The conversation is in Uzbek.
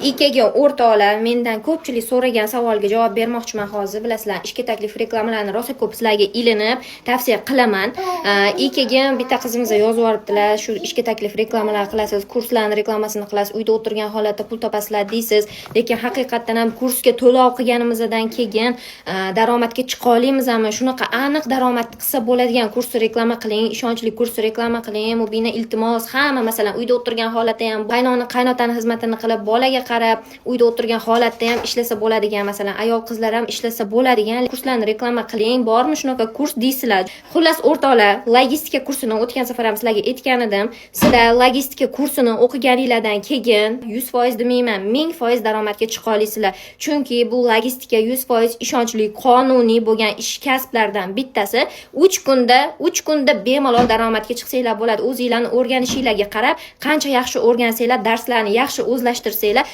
Ikaga o'rtoqlar, mendan ko'pchilik so'ragan savolga javob bermoqchiman hozir. Bilasizlar, ishga taklif reklamalarni rosa ko'p sizlarga ilinib, tavsiya qilaman. Ikaga bitta qizimiz yozib yuboribdilar, shu ishga taklif reklamalar qilasiz, kurslarni reklamasini qilasiz, uyda o'tirgan holatda pul topasizlar deysiz. Lekin haqiqatdan ham kursga to'lov qilganimizdan keyin daromadga chiqa olamizmi? Shunaqa aniq daromad qilsa bo'ladigan kursni reklama qiling, ishonchli kursni reklama qiling. Mubina iltimos, hamma masalan uyda o'tirgan holatda ham qaynotani xizmatini qilib, bolaga qarab, uyda o'tirgan holatda ham ishlasa bo'ladigan, masalan, ayol qizlar ham ishlasa bo'ladigan kurslarni reklama qiling. Bormi shunaqa kurs deysizlar. Xullas o'rtoqlar, logistika kursini o'tgan safar ham sizlarga aytgan edim. Sizlar logistika kursini o'qiganinglardan keyin 100% demayman, 1000% daromadga chiqa olasizlar. Chunki bu logistika 100% ishonchli, qonuniy bo'lgan ish kasblardan bittasi. 3 kunda bemalol daromadga chiqsanglar bo'ladi. O'zingizlarni o'rganishinglarga qarab, qancha yaxshi o'rgansanglar, darslarni yaxshi o'zlashtirsanglar,